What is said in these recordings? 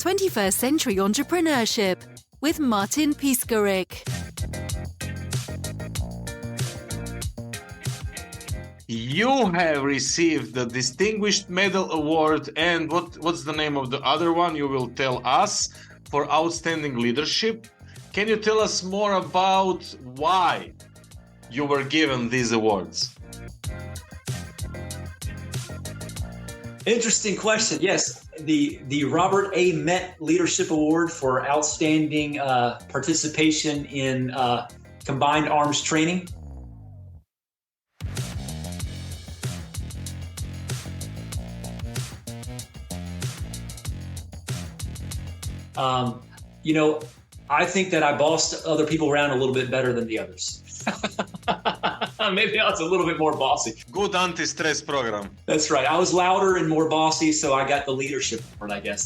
21st Century Entrepreneurship with Martin Piskarik. You have received the Distinguished Medal Award, and what's the name of the other one? You will tell us, for outstanding leadership. Can you tell us more about why you were given these awards? Interesting question. Yes, the Robert A. Met Leadership Award for outstanding participation in combined arms training. I think that I bossed other people around a little bit better than the others. Maybe I was a little bit more bossy. Good anti-stress program. That's right. I was louder and more bossy, so I got the leadership award, I guess.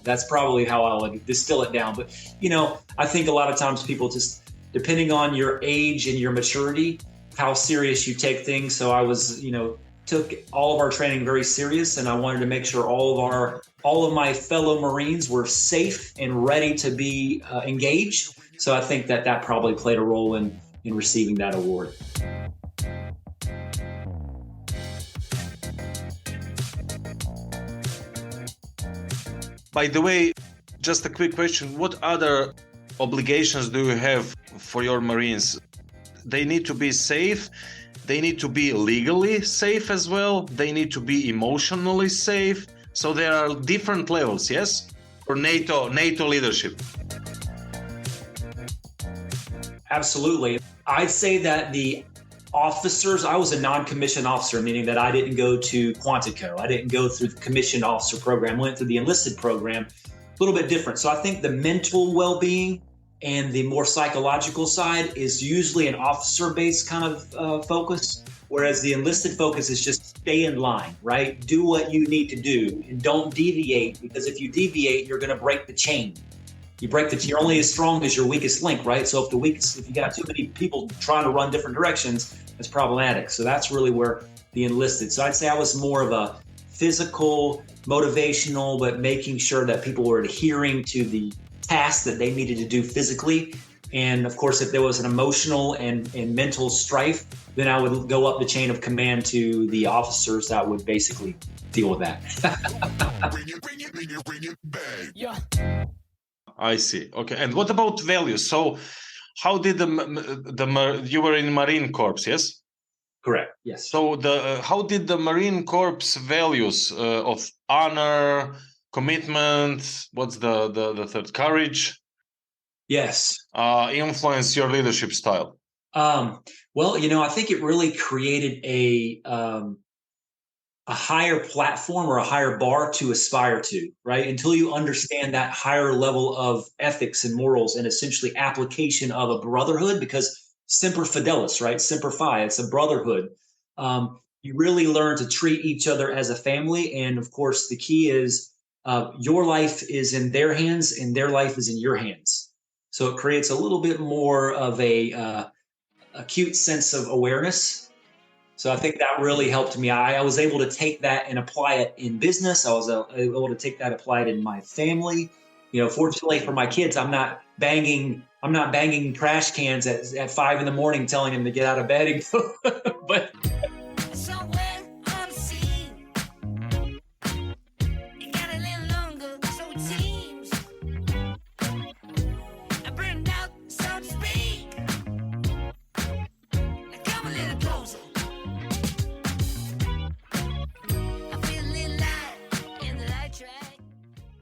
That's probably how I would distill it down. But, I think a lot of times people just, depending on your age and your maturity, how serious you take things. So I was, took all of our training very serious, and I wanted to make sure all of my fellow Marines were safe and ready to be engaged. So I think that probably played a role in receiving that award. By the way, just a quick question. What other obligations do you have for your Marines? They need to be safe. They need to be legally safe as well. They need to be emotionally safe. So there are different levels, yes? For NATO leadership. Absolutely. I'd say that the officers, I was a non-commissioned officer, meaning that I didn't go to Quantico. I didn't go through the commissioned officer program, went through the enlisted program, a little bit different. So I think the mental well-being and the more psychological side is usually an officer-based kind of focus, whereas the enlisted focus is just stay in line, right? Do what you need to do and don't deviate, because if you deviate, you're going to break the chain. You're only as strong as your weakest link, right? So if you got too many people trying to run different directions, it's problematic. So that's really where the enlisted. So I'd say I was more of a physical, motivational, but making sure that people were adhering to the tasks that they needed to do physically. And of course, if there was an emotional and mental strife, then I would go up the chain of command to the officers that would basically deal with that. Yeah. I see. Okay. And what about values? So how did you were in Marine Corps, yes? Correct. Yes. So how did the Marine Corps values of honor, commitment, what's the third, courage? Yes. Influence your leadership style? Well, I think it really created a higher platform or a higher bar to aspire to, right? Until you understand that higher level of ethics and morals and essentially application of a brotherhood, because semper fidelis, right? Semper Fi, it's a brotherhood. You really learn to treat each other as a family. And of course, the key is your life is in their hands and their life is in your hands. So it creates a little bit more of a acute sense of awareness. So I think that really helped me. I was able to take that and apply it in business. I was able to take that, apply it in my family. Fortunately for my kids, I'm not banging trash cans at 5 a.m. telling them to get out of bed and go. But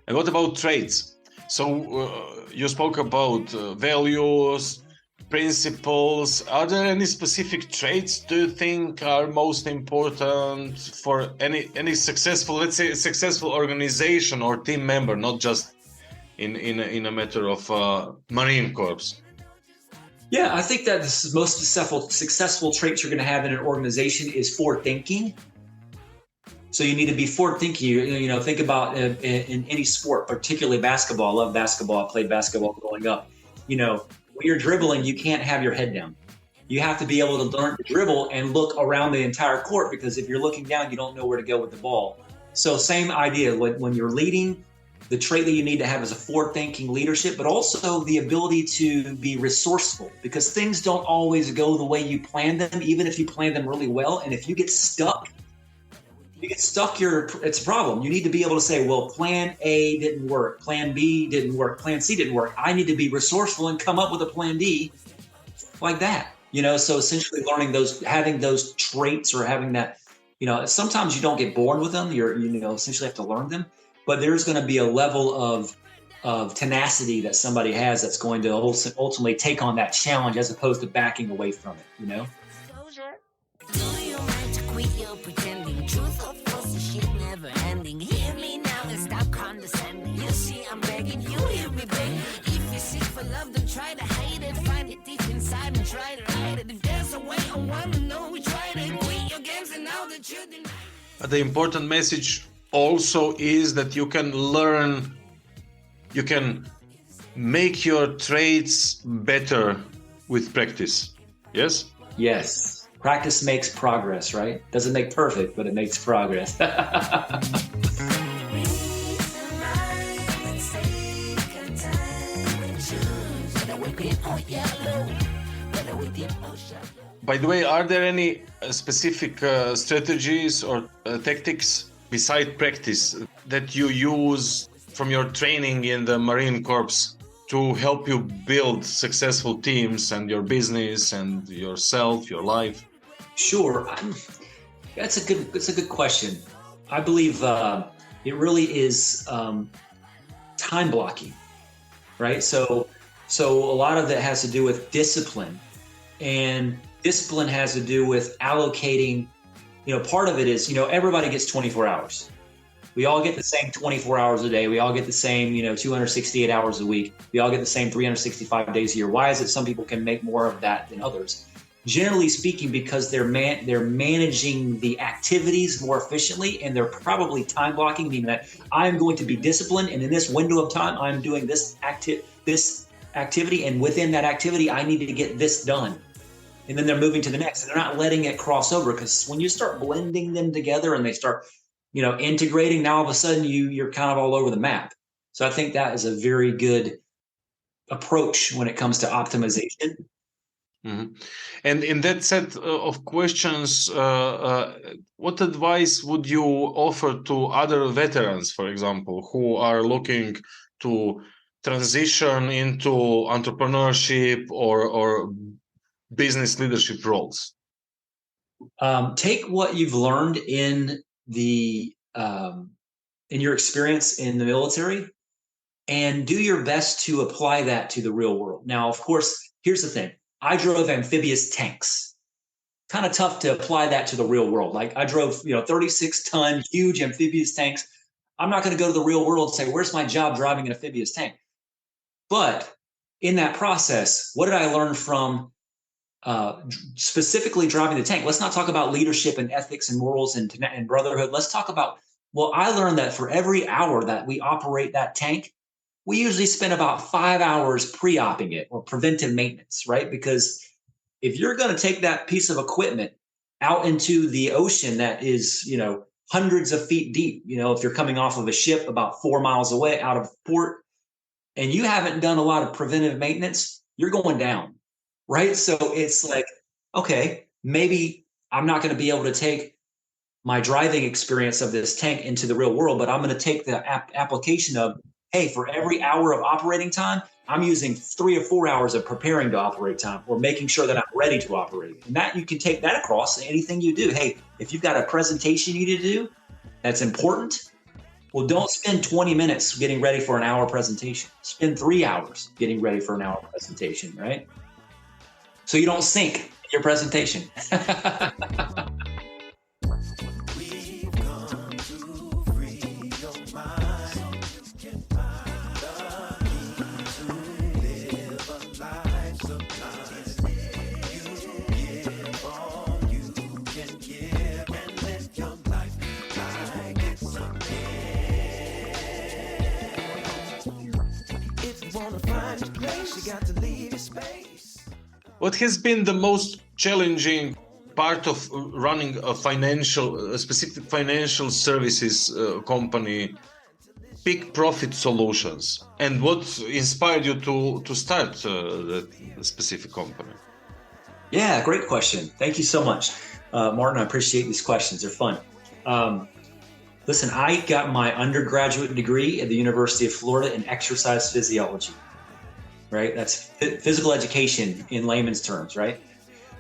And what about traits? So you spoke about values, principles. Are there any specific traits do you think are most important for any successful, let's say, successful organization or team member, not just in a matter of Marine Corps? Yeah, I think that the most successful traits you're going to have in an organization is forward thinking. So you need to be forward thinking. Think about in any sport, particularly basketball. I love basketball. I played basketball growing up. When you're dribbling, you can't have your head down. You have to be able to learn to dribble and look around the entire court, because if you're looking down, you don't know where to go with the ball. So same idea. When you're leading, the trait that you need to have is a forward-thinking leadership, but also the ability to be resourceful, because things don't always go the way you plan them, even if you plan them really well. And if you get stuck, it's a problem. You need to be able to say, well, plan A didn't work, plan B didn't work, plan C didn't work. I need to be resourceful and come up with a plan D like that. So essentially having those traits, or having that, sometimes you don't get born with them. Essentially have to learn them, but there's going to be a level of tenacity that somebody has that's going to ultimately take on that challenge, as opposed to backing away from it, Do you mind to quit your pretending? Truth or false, shit never ending. Hear me now and stop condescending. You see, I'm begging you, hear me beg. If you seek for love, don't try to hide it. Find it deep inside and try to hide it. If there's a way, I wanna know we tried it. Quit your games and now that you deny it. The important message also is that you can learn, you can make your traits better with practice. Yes? Yes. Practice makes progress, right? Doesn't make perfect, but it makes progress. By the way, are there any specific strategies or tactics beside practice that you use from your training in the Marine Corps to help you build successful teams and your business and yourself, your life? Sure. That's a good question. I believe it really is time blocking, right? So a lot of that has to do with discipline, and discipline has to do with allocating. Part of it is, everybody gets 24 hours. We all get the same 24 hours a day. We all get the same, 268 hours a week. We all get the same 365 days a year. Why is it some people can make more of that than others? Generally speaking, because they're managing the activities more efficiently, and they're probably time blocking, meaning that I'm going to be disciplined, and in this window of time, I'm doing this activity, and within that activity, I need to get this done. And then they're moving to the next, and they're not letting it cross over, because when you start blending them together and they start, integrating, now all of a sudden you're kind of all over the map. So I think that is a very good approach when it comes to optimization. Mm-hmm. And in that set of questions, what advice would you offer to other veterans, for example, who are looking to transition into entrepreneurship or business leadership roles? Take what you've learned in your experience in the military, and do your best to apply that to the real world. Now, of course, here's the thing. I drove amphibious tanks. Kind of tough to apply that to the real world. Like, I drove, 36-ton, huge amphibious tanks. I'm not going to go to the real world and say, where's my job driving an amphibious tank? But in that process, what did I learn from specifically driving the tank? Let's not talk about leadership and ethics and morals and brotherhood. Let's talk about, I learned that for every hour that we operate that tank, we usually spend about 5 hours pre-opping it, or preventive maintenance, right? Because if you're going to take that piece of equipment out into the ocean that is, hundreds of feet deep, if you're coming off of a ship about 4 miles away out of port, and you haven't done a lot of preventive maintenance, you're going down, right? So it's like, okay, maybe I'm not going to be able to take my driving experience of this tank into the real world, but I'm going to take the application of, hey, for every hour of operating time, I'm using 3 or 4 hours of preparing to operate time, or making sure that I'm ready to operate. And that you can take that across anything you do. Hey, if you've got a presentation you need to do that's important, well, don't spend 20 minutes getting ready for an hour presentation. Spend 3 hours getting ready for an hour presentation, right? So you don't sink in your presentation. What has been the most challenging part of running a specific financial services company Peak Profit Solutions, and what inspired you to start that specific company? Yeah, great question. Thank you so much, Martin. I appreciate these questions. They're fun. Listen, I got my undergraduate degree at the University of Florida in exercise physiology, right? That's physical education in layman's terms, right?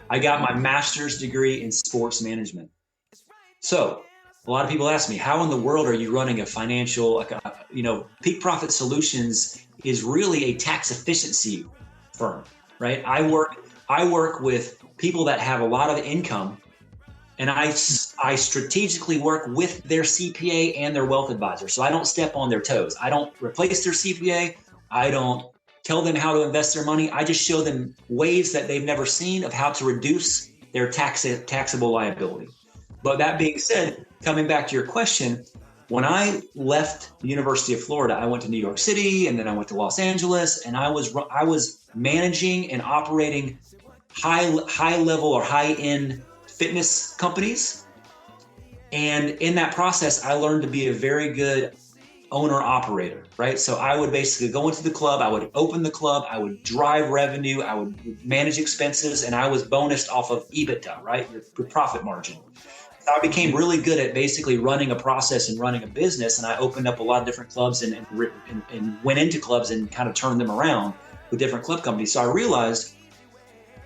I got my master's degree in sports management. So a lot of people ask me, how in the world are you running a financial, Peak Profit Solutions is really a tax efficiency firm, right? I work with people that have a lot of income, and I strategically work with their CPA and their wealth advisor. So I don't step on their toes. I don't replace their CPA. I don't tell them how to invest their money. I just show them ways that they've never seen of how to reduce their taxable liability. But that being said, coming back to your question, when I left the University of Florida, I went to New York City, and then I went to Los Angeles, and I was managing and operating high level or high end fitness companies. And in that process, I learned to be a very good owner operator, right? So I would basically go into the club, I would open the club, I would drive revenue, I would manage expenses, and I was bonused off of EBITDA, right? Your profit margin. So I became really good at basically running a process and running a business. And I opened up a lot of different clubs and went into clubs and kind of turned them around with different club companies. So I realized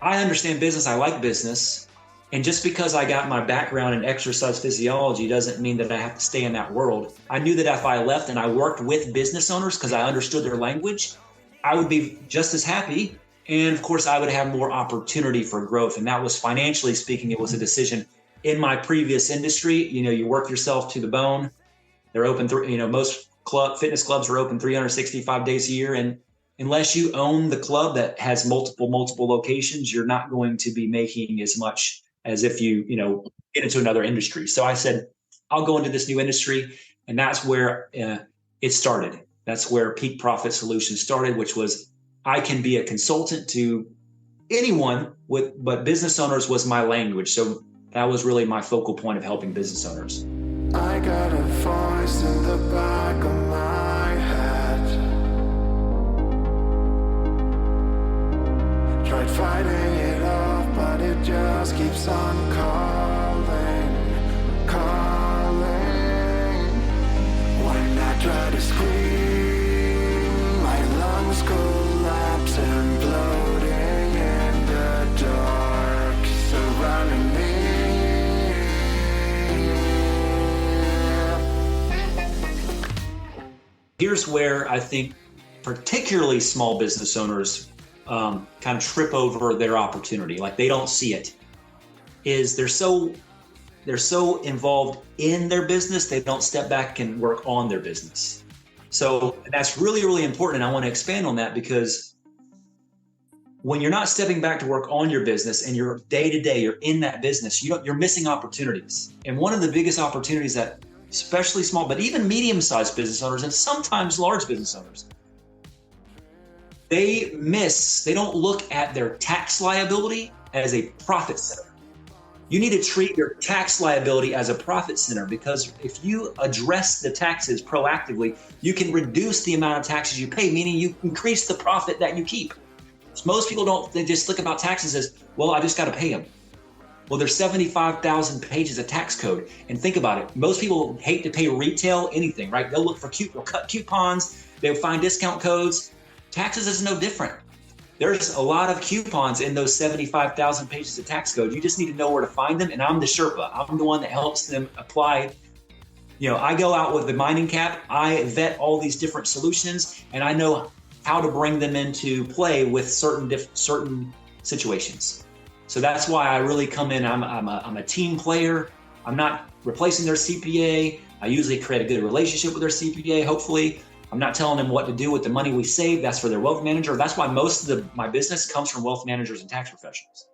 I understand business, I like business. And just because I got my background in exercise physiology doesn't mean that I have to stay in that world. I knew that if I left and I worked with business owners because I understood their language, I would be just as happy. And of course, I would have more opportunity for growth. And that was, financially speaking, it was a decision. In my previous industry, you work yourself to the bone. They're open, most fitness clubs are open 365 days a year. And unless you own the club that has multiple locations, you're not going to be making as much as if you get into another industry. So I said, I'll go into this new industry. And that's where it started. That's where Peak Profit Solutions started, which was I can be a consultant to anyone but business owners was my language. So that was really my focal point of helping business owners. I got a voice in the back of my head. Tried fighting it off, but it just keeps on calling. When I try to scream, my lungs collapse, imploding in the dark surrounding me. Here's where I think particularly small business owners kind of trip over their opportunity, like they don't see it, is they're so involved in their business, they don't step back and work on their business. So that's really, really important. And I want to expand on that because when you're not stepping back to work on your business and you're day to day, you're in that business, you're missing opportunities. And one of the biggest opportunities that especially small, but even medium-sized business owners and sometimes large business owners, they don't look at their tax liability as a profit center. You need to treat your tax liability as a profit center because if you address the taxes proactively, you can reduce the amount of taxes you pay, meaning you increase the profit that you keep. So most people they just look about taxes as, well, I just got to pay them. Well, there's 75,000 pages of tax code. And think about it. Most people hate to pay retail anything, right? They'll look for they'll cut coupons. They'll find discount codes. Taxes is no different. There's a lot of coupons in those 75,000 pages of tax code. You just need to know where to find them. And I'm the Sherpa. I'm the one that helps them apply. I go out with the mining cap. I vet all these different solutions, and I know how to bring them into play with certain situations. So that's why I really come in. I'm a team player. I'm not replacing their CPA. I usually create a good relationship with their CPA, hopefully. I'm not telling them what to do with the money we save. That's for their wealth manager. That's why most of my business comes from wealth managers and tax professionals.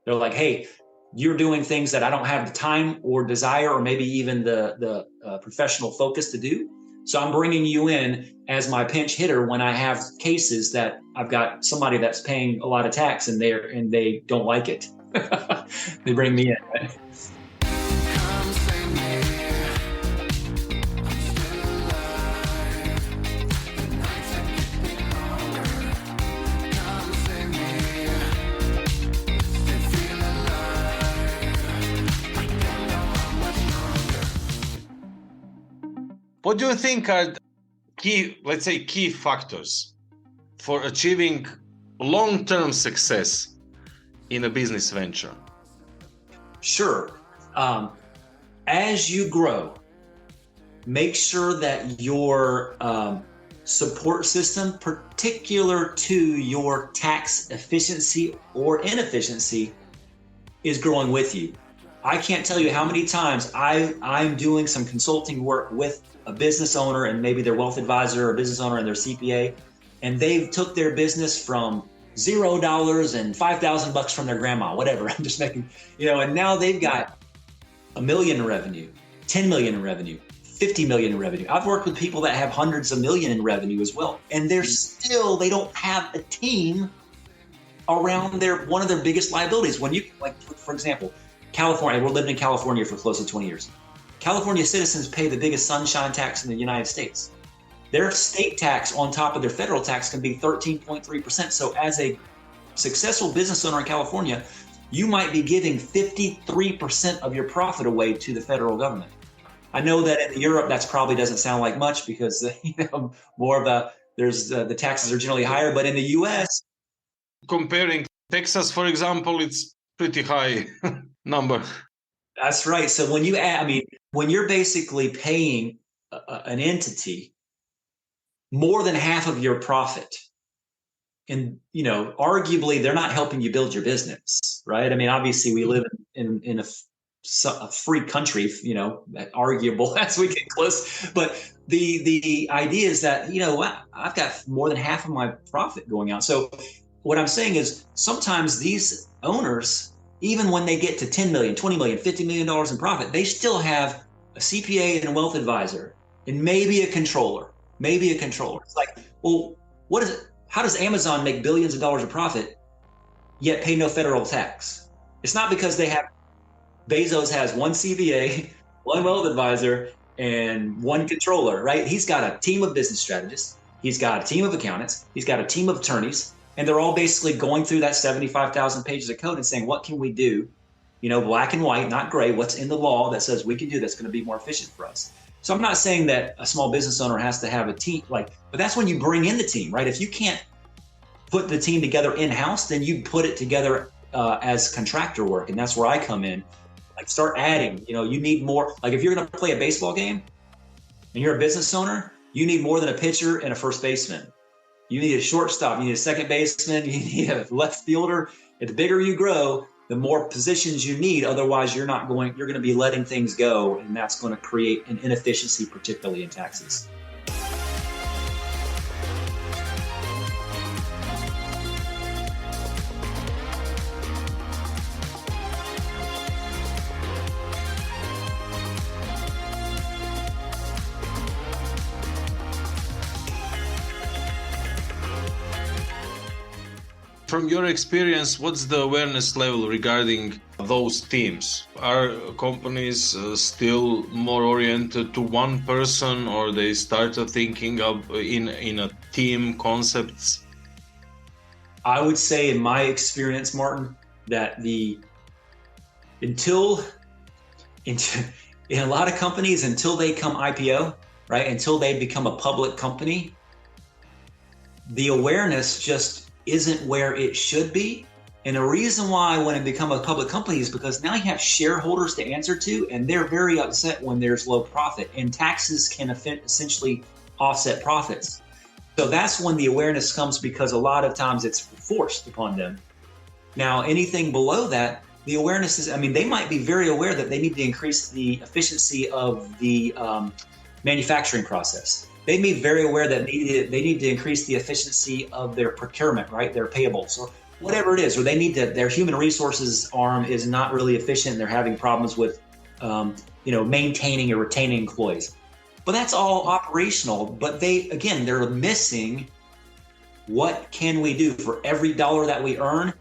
They're like, hey, you're doing things that I don't have the time or desire or maybe even the professional focus to do. So I'm bringing you in as my pinch hitter when I have cases that I've got somebody that's paying a lot of tax and they don't like it. They bring me in, right? Come save me. I'm still alive. What do you think are key factors for achieving long-term success in a business venture? Sure. As you grow, make sure that your support system, particular to your tax efficiency or inefficiency, is growing with you. I can't tell you how many times I'm doing some consulting work with a business owner and maybe their wealth advisor or business owner and their CPA, and they've took their business from $0 and $5,000 from their grandma, whatever. I'm just making, and now they've got $1 million in revenue, 10 million in revenue, 50 million in revenue. I've worked with people that have hundreds of million in revenue as well, and they don't have a team around one of their biggest liabilities. When you, like, for example, California, we're living in California for close to 20 years. California citizens pay the biggest sunshine tax in the United States. Their state tax on top of their federal tax can be 13.3%. So as a successful business owner in California, you might be giving 53% of your profit away to the federal government. I know that in Europe, that probably doesn't sound like much because the taxes are generally higher, but in the US, comparing Texas, for example, it's pretty high number. That's right. So when you add, when you're basically paying an entity more than half of your profit, and arguably they're not helping you build your business, right? obviously we live in a free country, arguable as we get close, but the idea is that I've got more than half of my profit going out. So what I'm saying is sometimes these owners, even when they get to 10 million, 20 million, $50 million in profit, they still have a CPA and a wealth advisor and maybe a controller. It's like, well, what is it? How does Amazon make billions of dollars of profit yet pay no federal tax? It's not because Bezos has one CPA, one wealth advisor, and one controller, right? He's got a team of business strategists. He's got a team of accountants. He's got a team of attorneys. And they're all basically going through that 75,000 pages of code and saying, what can we do? Black and white, not gray. What's in the law that says we can do that's going to be more efficient for us? So I'm not saying that a small business owner has to have a team, but that's when you bring in the team, right? If you can't put the team together in-house, then you put it together as contractor work. And that's where I come in. Like, start adding, you need more. Like, if you're going to play a baseball game and you're a business owner, you need more than a pitcher and a first baseman. You need a shortstop, you need a second baseman, you need a left fielder. And the bigger you grow, the more positions you need. Otherwise, you're going to be letting things go, and that's going to create an inefficiency, particularly in taxes. From your experience, what's the awareness level regarding those teams? Are companies still more oriented to one person, or they started thinking of in a team concepts? I would say, in my experience, Martin, that in a lot of companies, until they come IPO, right, until they become a public company, the awareness just isn't where it should be. And the reason why when it become a public company is because now you have shareholders to answer to, and they're very upset when there's low profit, and taxes can essentially offset profits. So that's when the awareness comes, because a lot of times it's forced upon them. Now, anything below that, the awareness is, they might be very aware that they need to increase the efficiency of the manufacturing process. They may be very aware that they need to increase the efficiency of their procurement, right? Their payables, or whatever it is, or their human resources arm is not really efficient. They're having problems with, maintaining or retaining employees. But that's all operational. But they're missing, what can we do for every dollar that we earn?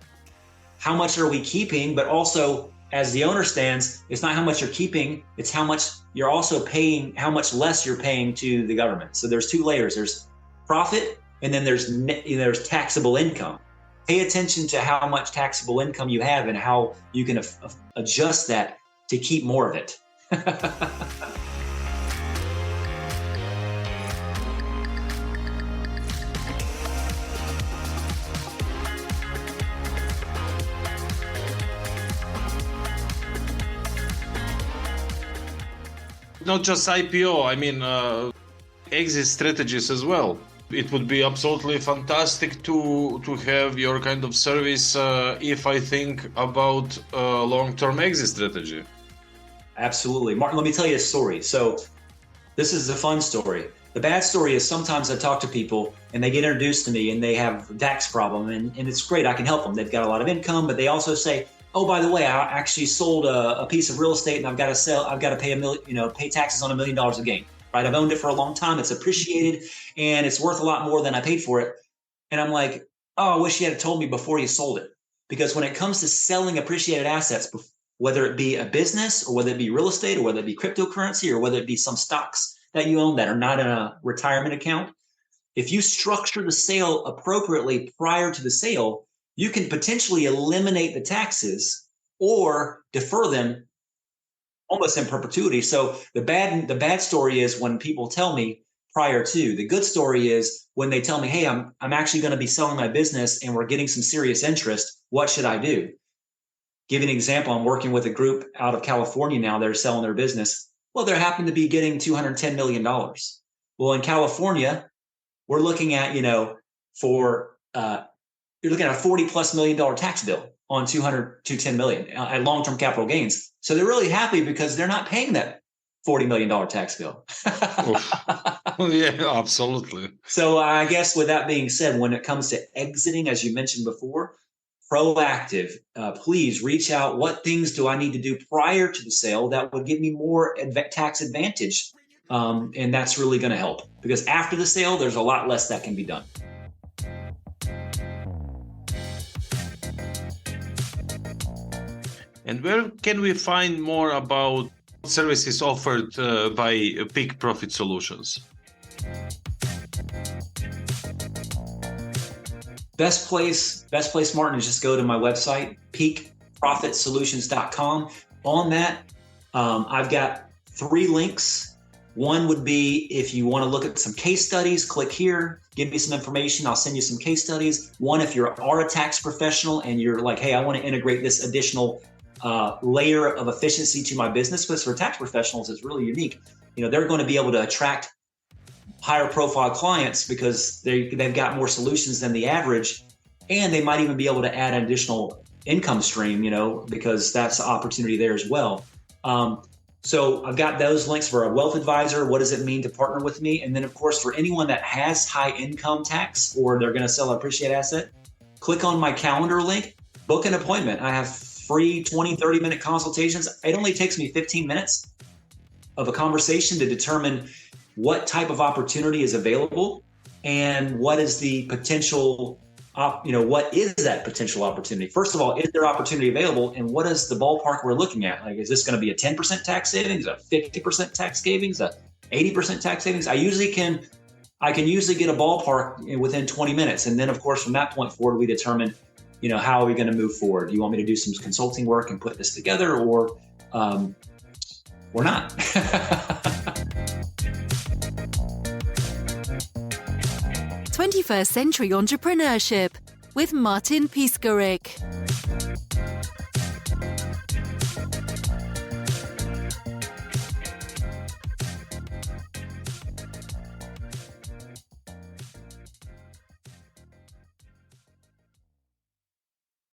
How much are we keeping? But also, as the owner stands, it's not how much you're keeping, it's how much you're also paying, how much less you're paying to the government. So there's two layers. There's profit, and then there's taxable income. Pay attention to how much taxable income you have and how you can adjust that to keep more of it. not just IPO. I mean, exit strategies as well. It would be absolutely fantastic to have your kind of service if I think about long-term exit strategy. Absolutely. Martin, let me tell you a story. So this is a fun story. The bad story is sometimes I talk to people and they get introduced to me and they have a tax problem and it's great. I can help them. They've got a lot of income, but they also say, oh, by the way, I actually sold a piece of real estate and I've got to sell, I've got to pay taxes on $1 million of gain, right? I've owned it for a long time. It's appreciated and it's worth a lot more than I paid for it. And I'm like, oh, I wish you had told me before you sold it. Because when it comes to selling appreciated assets, whether it be a business or whether it be real estate or whether it be cryptocurrency or whether it be some stocks that you own that are not in a retirement account, if you structure the sale appropriately prior to the sale, you can potentially eliminate the taxes or defer them almost in perpetuity. So the bad story is when people tell me prior to. The good story is when they tell me, hey, I'm actually going to be selling my business and we're getting some serious interest. What should I do? Give you an example. I'm working with a group out of California now. They're selling their business. Well, they happen to be getting $210 million. Well, in California, we're looking at, you're looking at a $40+ million tax bill on $210 million at long-term capital gains. So they're really happy because they're not paying that $40 million tax bill. Yeah, absolutely. So I guess with that being said, when it comes to exiting, as you mentioned before, proactive, please reach out. What things do I need to do prior to the sale that would give me more tax advantage? And that's really going to help because after the sale, there's a lot less that can be done. And where can we find more about services offered by Peak Profit Solutions? Best place, Martin, is just go to my website, peakprofitsolutions.com. On that, I've got 3 links. One would be if you want to look at some case studies, click here, give me some information. I'll send you some case studies. One, if you are a tax professional and you're like, hey, I want to integrate this additional layer of efficiency to my business, because for tax professionals, it's really unique. They're going to be able to attract higher profile clients because they've got more solutions than the average, and they might even be able to add an additional income stream, because that's an opportunity there as well. So I've got those links for a wealth advisor. What does it mean to partner with me? And then of course, for anyone that has high income tax or they're going to sell an appreciated asset, click on my calendar link, book an appointment. I have free 20-30 minute consultations. It only takes me 15 minutes of a conversation to determine what type of opportunity is available and what is the potential, what is that potential opportunity? First of all, is there opportunity available, and what is the ballpark we're looking at? Like, is this going to be a 10% tax savings, a 50% tax savings, a 80% tax savings? I can usually get a ballpark within 20 minutes. And then of course, from that point forward, we determine, how are we going to move forward? Do you want me to do some consulting work and put this together, or not? 21st Century Entrepreneurship with Martin Piskarik.